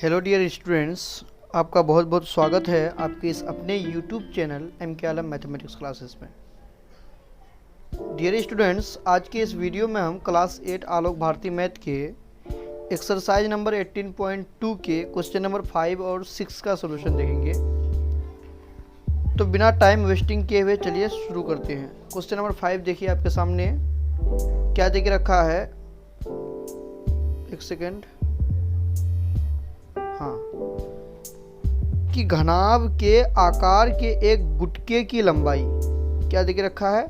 Hello dear students, आपका बहुत बहुत स्वागत है आपके इस अपने यूट्यूब चैनल MK आलम मैथमेटिक्स क्लासेस में। डियर स्टूडेंट्स, आज के इस वीडियो में हम क्लास 8 आलोक भारती मैथ के एक्सरसाइज नंबर 18.2 के क्वेश्चन नंबर 5 और 6 का सलूशन देखेंगे। तो बिना टाइम वेस्टिंग किए हुए चलिए शुरू करते हैं। क्वेश्चन नंबर 5 देखिए आपके सामने क्या दे के रखा है। एक सेकेंड, हाँ, कि घनाभ के आकार के एक गुटके की लंबाई, क्या दे के रखा है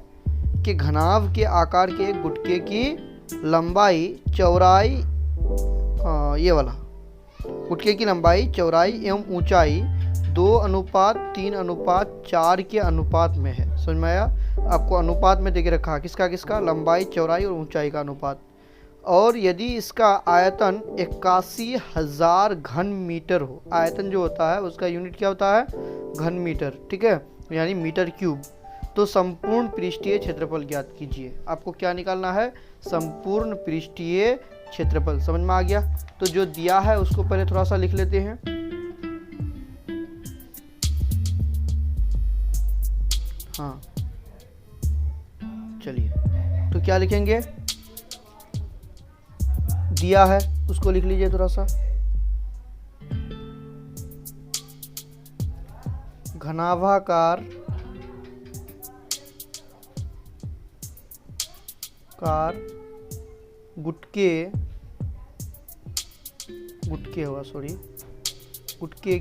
कि घनाभ के आकार के एक गुटके की लंबाई चौड़ाई, ये वाला गुटके की लंबाई चौड़ाई एवं ऊंचाई 2:3:4 के अनुपात में है। समझ में आया? आपको अनुपात में दे के रखा है किसका किसका, लंबाई चौड़ाई और ऊंचाई का अनुपात। और यदि इसका आयतन 81,000 घन मीटर हो, आयतन जो होता है उसका यूनिट क्या होता है, घन मीटर, ठीक है, यानी मीटर क्यूब, तो संपूर्ण पृष्ठीय क्षेत्रफल ज्ञात कीजिए। आपको क्या निकालना है, संपूर्ण पृष्ठीय क्षेत्रफल। समझ में आ गया? तो जो दिया है उसको पहले थोड़ा सा लिख लेते हैं। हाँ, चलिए, तो क्या लिखेंगे, दिया है उसको लिख लीजिए थोड़ा सा। घनाभाकार गुटके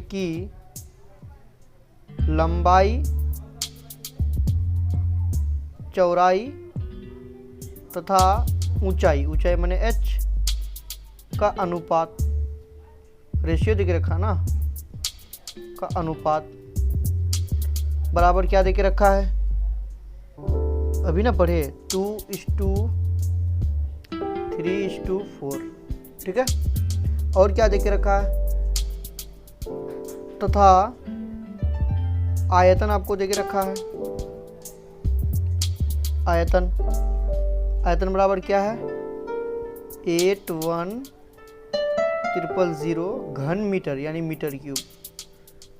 की लंबाई चौड़ाई तथा ऊंचाई माने h का अनुपात, रेशियो देके रखा ना, का अनुपात बराबर क्या देके रखा है, अभी ना पढ़े, 2:3:4, ठीक है। और क्या देके रखा है, तथा आयतन आपको देके रखा है। आयतन बराबर क्या है, 81,000 घन मीटर यानी मीटर क्यूब।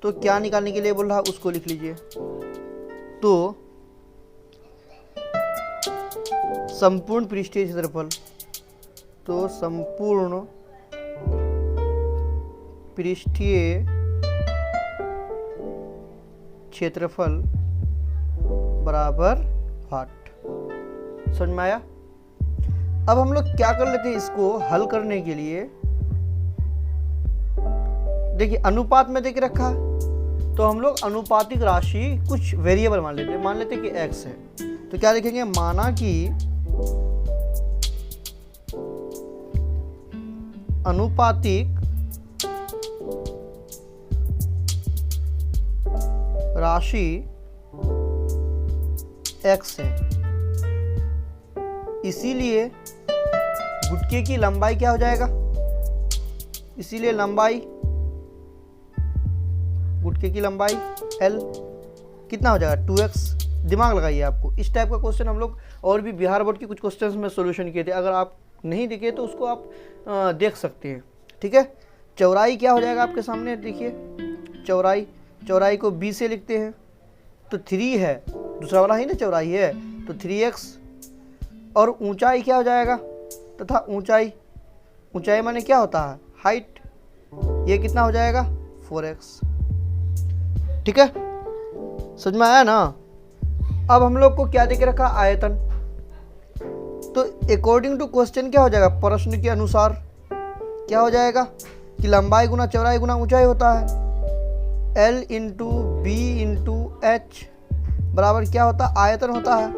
तो क्या निकालने के लिए बोल रहा है उसको लिख लीजिए। तो संपूर्ण पृष्ठीय क्षेत्रफल, तो संपूर्ण पृष्ठीय क्षेत्रफल बराबर 8। समझ में आया? अब हम लोग क्या कर लेते हैं, इसको हल करने के लिए देखिए अनुपात में देके रखा है, तो हम लोग अनुपातिक राशि कुछ वेरिएबल मान लेते हैं कि x है। तो क्या लिखेंगे, माना कि अनुपातिक राशि x है, इसीलिए गुटके की लंबाई क्या हो जाएगा, इसीलिए गुटके की लंबाई L कितना हो जाएगा, 2x। दिमाग लगाइए, आपको इस टाइप का क्वेश्चन हम लोग और भी बिहार बोर्ड के कुछ क्वेश्चंस में सॉल्यूशन किए थे, अगर आप नहीं दिखे तो उसको आप देख सकते हैं, ठीक है। चौड़ाई क्या हो जाएगा आपके सामने, देखिए चौड़ाई को b से लिखते हैं, तो 3 है, दूसरा वाला ही ना चौड़ाई है, तो 3x। और ऊंचाई क्या हो जाएगा, तथा ऊंचाई माने क्या होता है, हाइट, ये कितना हो जाएगा, 4x, ठीक है। समझ में आया ना? अब हम लोग को क्या देके रखा, आयतन। तो अकॉर्डिंग टू क्वेश्चन क्या हो जाएगा, प्रश्न के अनुसार क्या हो जाएगा कि लंबाई गुना चौड़ाई गुना ऊंचाई होता है, L into b into h बराबर क्या होता है, आयतन होता है।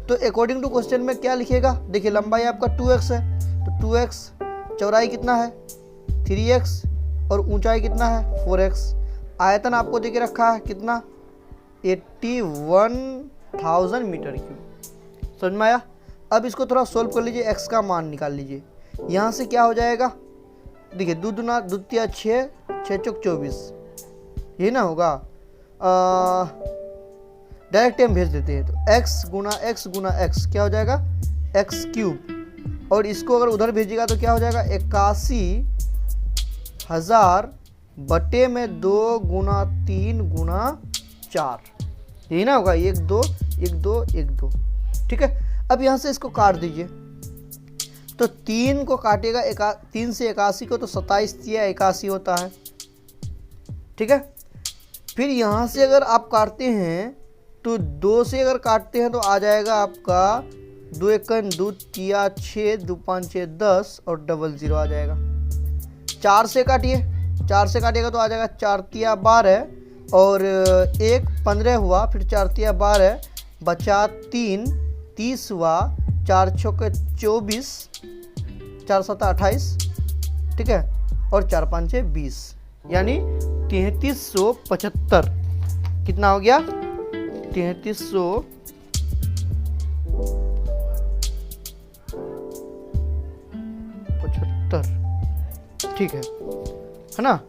तो अकॉर्डिंग टू क्वेश्चन में क्या लिखेगा, देखिए लंबाई आपका 2x है, तो 2x, चौड़ाई कितना है 3x, और ऊंचाई कितना है 4x। आयतन आपको देके रखा है कितना, 81,000 मीटर क्यूब। समझ में आया? अब इसको थोड़ा सोल्व कर लीजिए, x का मान निकाल लीजिए। यहाँ से क्या हो जाएगा, देखिए 2 दूना 2 तिया 6, 6 चौक 24, ये ना होगा, डायरेक्ट हम भेज देते हैं। तो x गुना x क्या हो जाएगा, x क्यूब, और इसको अगर उधर भेजिएगा तो क्या हो जाएगा 81,000 बटे में 2 गुना 3 गुना 4, यही ना होगा 1 2 1 2 1 2। ठीक है, अब यहाँ से इसको काट दीजिए, तो 3 को काटेगा 3 से 81 को, तो 27 या 81 होता है। ठीक है, फिर यहाँ से अगर आप काटते हैं तो 2 से अगर काटते हैं तो आ जाएगा आपका 2 एकन 2 तिया 6 2 5 6 10 और 00 आ जाएगा। 4 से काटिए, 4 से काटिएगा तो आ जाएगा 4 तिया 12 और 1 15 हुआ, फिर 4 तिया 12 बचा 3 30 हुआ, 4 छक्के 24, 4 7 28। ठीक है, और 4 5 20, यानी 3375। कितना हो गया 3375। ठीक है ना।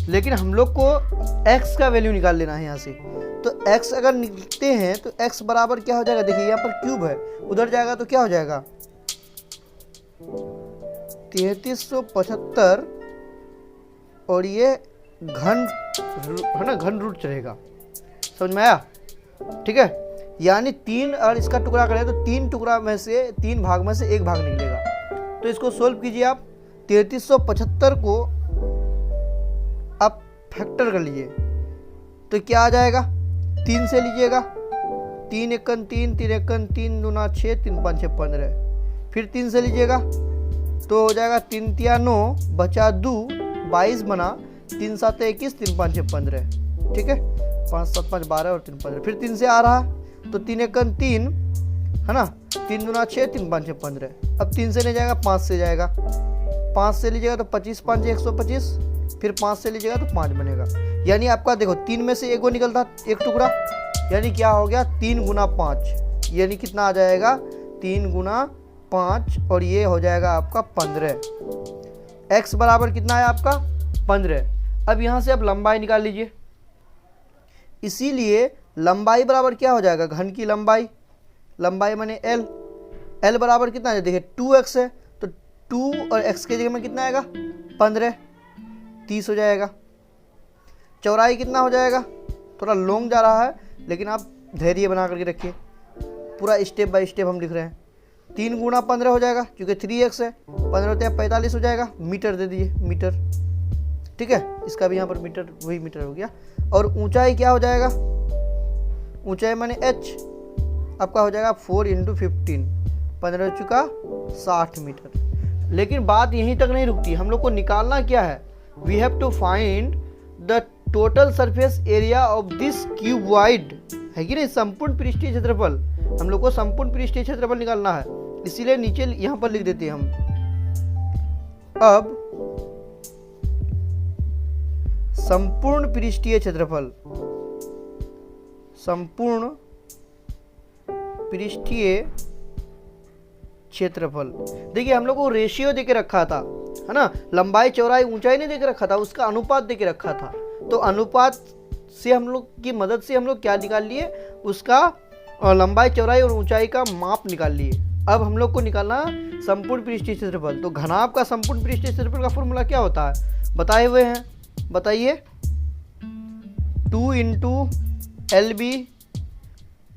लेकिन हम लोग को x का वैल्यू निकाल लेना है यहाँ से। तो x अगर निकलते हैं तो x बराबर क्या हो जाएगा, देखिए यहाँ पर क्यूब है, उधर जाएगा तो क्या हो जाएगा 3375 और ये घन है ना, घन रूट चलेगा। समझ में आया। ठीक है, यानी 3 और इसका टुकड़ा करें तो 3 टुकड़ा में से 3 भाग में से 1 भाग निकलेगा। तो इसको सोल्व कीजिए आप। 3375 को आप फैक्टर कर लीजिए तो क्या आ जाएगा, 3 से लीजिएगा, 3 एकन 3 3 एकन 3 दूना 6 3 5 6 15, फिर 3 से लीजिएगा तो हो जाएगा 3 तिया 9 बचा 2 22 बना 3 7 21 3 5 6 15। ठीक है, 5 7 5 12 और 3 15, फिर 3 से आ रहा तो 3 एकन 3 है ना, 3 दूना 6 3 5 6 15। अब 3 से नहीं जाएगा 5 से जाएगा, 5 से लीजिएगा तो 25 5 125, फिर 5 से लीजिएगा तो 5 बनेगा। यानी आपका देखो 3 में से 1 को निकलता एक टुकड़ा, यानी क्या हो गया 3 गुना 5, यानी कितना आ जाएगा 3 गुना 5 और ये हो जाएगा आपका 15। x बराबर कितना है आपका 15। अब यहाँ से आप लंबाई निकाल लीजिए। इसीलिए लंबाई बराबर क्या हो जाएगा, घन की लंबाई, लंबाई माने l, l बराबर कितना है देखिए 2x है, तो 2 और x के जगह में कितना आएगा 15, 30 हो जाएगा। चौड़ाई कितना हो जाएगा, थोड़ा लॉन्ग जा रहा है लेकिन आप धैर्य बना करके रखिए, पूरा स्टेप बाय स्टेप हम लिख रहे हैं। 3 गुना 15 हो जाएगा, क्योंकि 3x है, 15 होते हैं 45 हो जाएगा। मीटर दे दीजिए, मीटर। ठीक है, इसका भी यहाँ पर मीटर, वही मीटर हो गया। और ऊंचाई क्या हो जाएगा, ऊंचाई माने h आपका हो जाएगा 4 × 15, 15 हो चुका 60 मीटर। लेकिन बात यहीं तक नहीं रुकती, हम लोग को निकालना क्या है, we have to find the total surface area of this cuboid, है कि नहीं, संपूर्ण पृष्ठीय क्षेत्रफल। हम लोग को संपूर्ण पृष्ठीय क्षेत्रफल निकालना है, इसीलिए नीचे यहाँ पर लिख देते हैं हम। अब संपूर्ण पृष्ठीय क्षेत्रफल, संपूर्ण पृष्ठीय क्षेत्रफल, देखिए हम लोग को रेशियो देके रखा था, है ना, लंबाई चौड़ाई ऊंचाई नहीं देके रखा था, उसका अनुपात देके रखा था। तो अनुपात से हम लोग की मदद से हम लोग क्या निकाल लिए, उसका लंबाई चौड़ाई और ऊंचाई का माप निकाल लिए। अब हम लोग को निकालना संपूर्ण पृष्ठीय क्षेत्रफल। तो घनाभ का संपूर्ण पृष्ठीय क्षेत्रफल का फॉर्मूला क्या होता है, बताए हुए हैं, बताइए। 2 × LB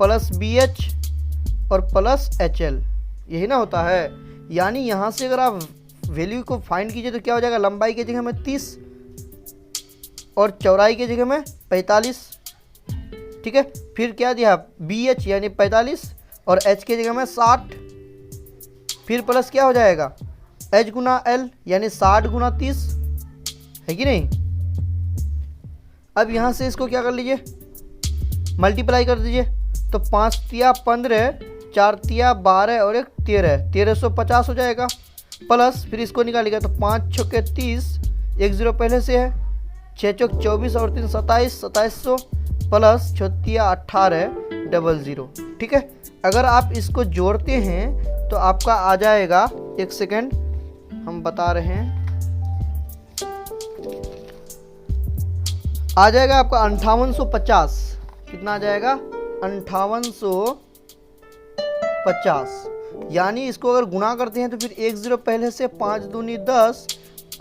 प्लस BH और प्लस HL, यही ना होता है। यानी यहाँ से अगर आप वैल्यू को फाइंड कीजिए तो क्या हो जाएगा, लंबाई की जगह में 30 और चौड़ाई की जगह में 45। ठीक है, फिर क्या दिया BH यानी 45 और H की जगह में 60, फिर प्लस क्या हो जाएगा H गुना L यानी 60 गुना 30, है कि नहीं। अब यहाँ से इसको क्या कर लीजिए, मल्टीप्लाई कर दीजिए। तो 5 तिया 15, 4 तिया 12 और 1 13, 1350 हो जाएगा। प्लस फिर इसको निकालिएगा तो 5 छक्के 30, 1 0 पहले से है, 6 चौक 24 और 3 27, 2700 प्लस 6 तिया 18, 00। ठीक है, अगर आप इसको जोड़ते हैं तो आपका आ जाएगा, एक सेकेंड हम बता रहे हैं, आ जाएगा आपका 5850। कितना आ जाएगा 5850। यानी इसको अगर गुना करते हैं तो फिर 1 0 पहले से, 5 दूनी 10,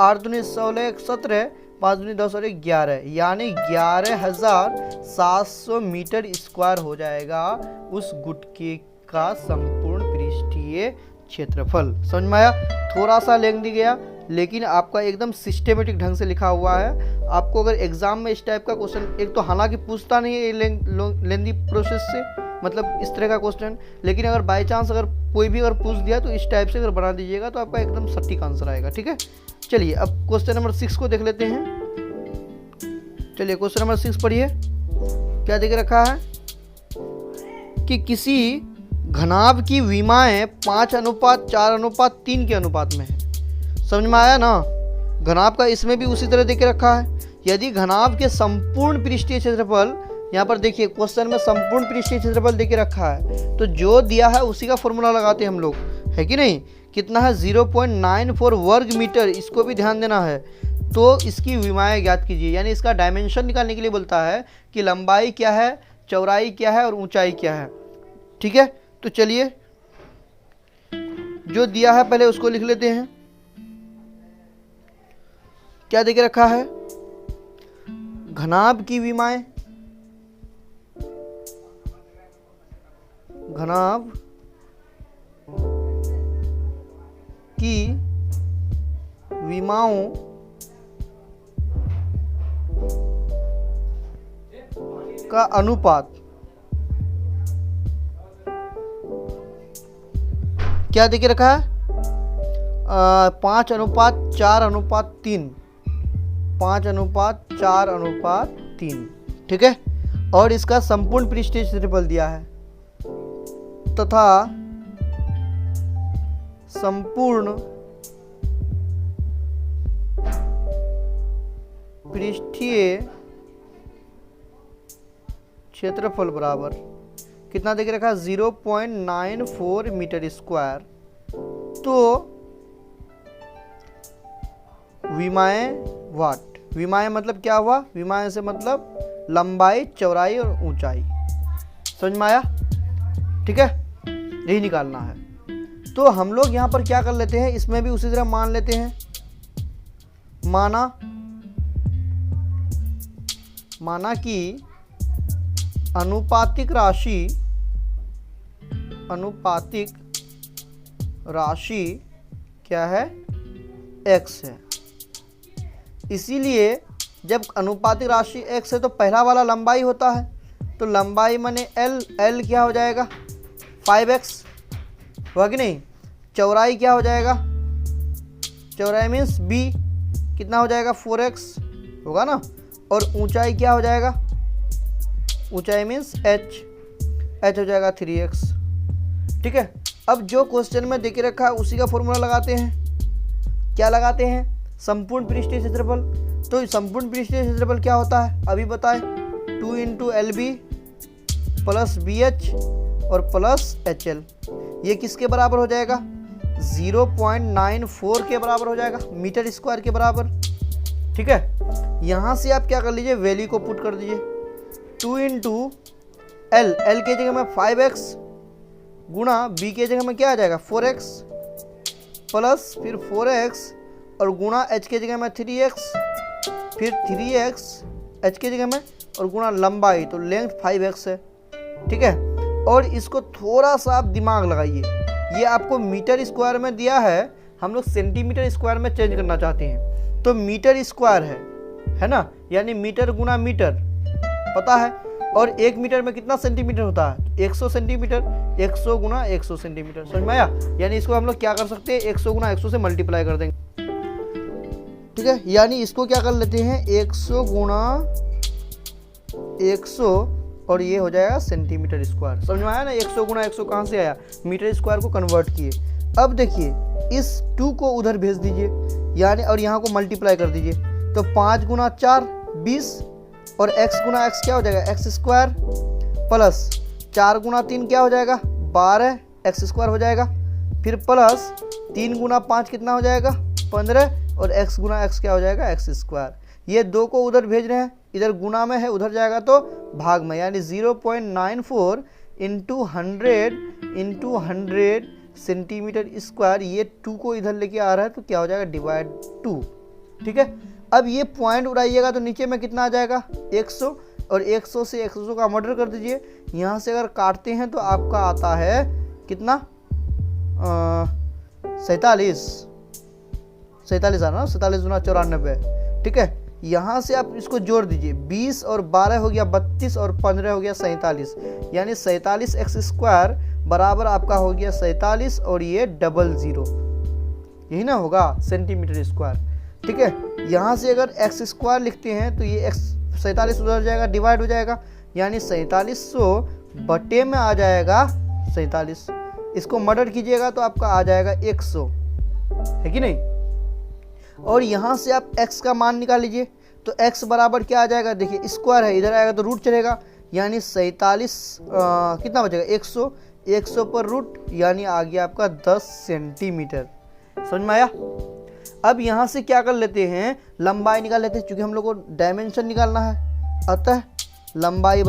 8 दूनी 16, 1 17, 5 दूनी 10 और 1 11, यानी 11,700 मीटर स्क्वायर हो जाएगा उस गुटके का संपूर्ण पृष्ठीय क्षेत्रफल। समझ में आया? थोड़ा सा लेंदी गया, लेकिन आपका एकदम सिस्टेमेटिक ढंग से लिखा हुआ है। आपको अगर एग्जाम में इस टाइप का क्वेश्चन, एक तो हालांकि पूछता नहीं है लेंदी प्रोसेस से, मतलब इस तरह का क्वेश्चन, लेकिन अगर बाय चांस अगर कोई भी अगर पूछ दिया तो इस टाइप से अगर बना दीजिएगा तो आपका एकदम सटीक आंसर आएगा। ठीक है, चलिए अब क्वेश्चन नंबर 6 को देख लेते हैं। चलिए क्वेश्चन नंबर 6 पढ़िए, क्या देख रखा है कि किसी घनाभ की विमाएं 5:4:3 के अनुपात में है। समझ में आया ना? घनाभ का इसमें भी उसी तरह देके रखा है। यदि घनाभ के संपूर्ण पृष्ठीय क्षेत्रफल, यहाँ पर देखिए क्वेश्चन में संपूर्ण पृष्ठीय क्षेत्रफल देके रखा है, तो जो दिया है उसी का फॉर्मूला लगाते हैं हम लोग, है कि नहीं? कितना है? 0.94 वर्ग मीटर, इसको भी ध्यान देना है। तो इसकी विमाएं ज्ञात कीजिए, यानी इसका डायमेंशन निकालने के लिए बोलता है कि लंबाई क्या है, चौड़ाई क्या है और ऊंचाई क्या है। ठीक है, तो चलिए जो दिया है पहले उसको लिख लेते हैं। क्या देके रखा है? घनाभ की विमाएं, घनाभ की विमाओं का अनुपात क्या देके रखा है? 5:4:3, 5:4:3। ठीक है, और इसका संपूर्ण पृष्ठीय क्षेत्रफल दिया है तथा संपूर्ण पृष्ठीय क्षेत्रफल बराबर कितना देके रखा है? 0.94 मीटर स्क्वायर। तो विमाएं वाट, विमाएं मतलब क्या हुआ? विमाएं से मतलब लंबाई, चौड़ाई और ऊंचाई। समझ में आया? ठीक है, यही निकालना है। तो हम लोग यहाँ पर क्या कर लेते हैं, इसमें भी उसी तरह मान लेते हैं। माना कि अनुपातिक राशि क्या है? x है। इसीलिए जब अनुपातिक राशि x है तो पहला वाला लंबाई होता है, तो लंबाई माने l क्या हो जाएगा? 5x हुआ कि नहीं? चौड़ाई क्या हो जाएगा? चौड़ाई मीन्स b कितना हो जाएगा? 4x होगा ना। और ऊंचाई क्या हो जाएगा? ऊंचाई मीन्स h हो जाएगा 3x। ठीक है, अब जो क्वेश्चन में देके रखा है उसी का फॉर्मूला लगाते हैं। क्या लगाते हैं? संपूर्ण पृष्ठीय क्षेत्रफल। तो संपूर्ण पृष्ठीय क्षेत्रफल क्या होता है अभी बताए? 2 × LB प्लस BH और प्लस HL। ये किसके बराबर हो जाएगा? 0.94 के बराबर हो जाएगा, मीटर स्क्वायर के बराबर। ठीक है, यहाँ से आप क्या कर लीजिए? वैल्यू को पुट कर दीजिए। 2 × L के जगह में 5x गुणा B के जगह में क्या आ जाएगा? 4x प्लस फिर 4x और गुणा h के जगह में 3x, फिर 3x h के जगह में और गुणा लंबाई, तो लेंथ 5x है। ठीक है, और इसको थोड़ा सा आप दिमाग लगाइए। ये आपको मीटर स्क्वायर में दिया है, हम लोग सेंटीमीटर स्क्वायर में चेंज करना चाहते हैं, तो मीटर स्क्वायर है ना, यानी मीटर गुणा मीटर पता है। और 1 मीटर में कितना सेंटीमीटर होता है? 100 सेंटीमीटर। 100 गुणा 100 सेंटीमीटर। समझ में आया? यानी इसको हम लोग क्या कर सकते हैं? 100 गुणा 100 से मल्टीप्लाई कर देंगे। ठीक है, यानी इसको क्या कर लेते हैं? 100 गुणा 100 और ये हो जाएगा सेंटीमीटर स्क्वायर। समझ में आया ना? 100 गुणा 100 कहाँ से आया? मीटर स्क्वायर को कन्वर्ट किए। अब देखिए इस 2 को उधर भेज दीजिए, यानी और यहाँ को मल्टीप्लाई कर दीजिए, तो 5 गुणा 4 20 और x गुणा x क्या हो जाएगा? x स्क्वायर प्लस 4 गुणा 3 क्या हो जाएगा? 12 x स्क्वायर हो जाएगा। फिर प्लस 3 गुणा 5 कितना हो जाएगा? 15 और x गुणा x क्या हो जाएगा? x square. ये 2 को उधर भेज रहे हैं, इधर गुणा में है, उधर जाएगा तो भाग में, यानी 0.94 × 100 × सेंटीमीटर स्क्वायर, ये 2 को इधर लेके आ रहा है तो क्या हो जाएगा, डिवाइड 2। ठीक है, अब ये पॉइंट उड़ाइएगा तो नीचे में कितना आ जाएगा, 100, और 100 से 100 का मर्डर कर दीजिए। यहाँ से अगर काटते हैं तो आपका आता है कितना, 47 आ रहा ना, 47 गुना 94। ठीक है, यहाँ से आप इसको जोड़ दीजिए, 20 और 12 हो गया 32 और 15 हो गया 47, यानी 47x² बराबर आपका हो गया 47 और ये 00, यही ना होगा सेंटीमीटर स्क्वायर। ठीक है, यहाँ से अगर x² लिखते हैं तो ये 47 उधर जाएगा, डिवाइड हो जाएगा, यानी 4700 बटे में आ जाएगा 47। इसको मर्डर कीजिएगा तो आपका आ जाएगा 100, है कि नहीं। और यहाँ से आप x का मान निकाल लीजिए, तो x बराबर क्या आ जाएगा, देखिए स्क्वायर है, इधर आएगा तो रूट चलेगा, यानी 47 कितना बचेगा, 100, 100 पर रूट, यानी आ गया आपका 10 सेंटीमीटर। समझ में आया। अब यहाँ से क्या कर लेते हैं, लंबाई निकाल लेते हैं, क्योंकि हम लोग को डायमेंशन निकालना है। अतः लंबाई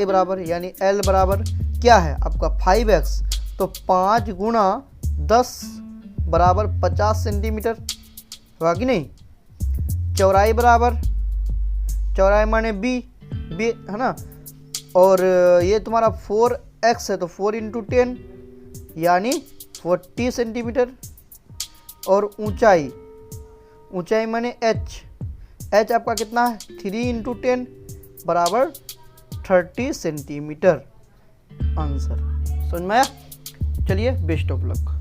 बराबर यानी L बराबर क्या है आपका 5x, तो 5 गुणा 10 बराबर 50 सेंटीमीटर, होगा कि नहीं। चौड़ाई बराबर, चौड़ाई माने b है ना, और ये तुम्हारा 4x है तो 4 × 10 यानी 40 सेंटीमीटर। और ऊंचाई माने h आपका कितना है, 3 × 10 बराबर 30 सेंटीमीटर। आंसर समझ में आया। चलिए, बेस्ट ऑफ लक।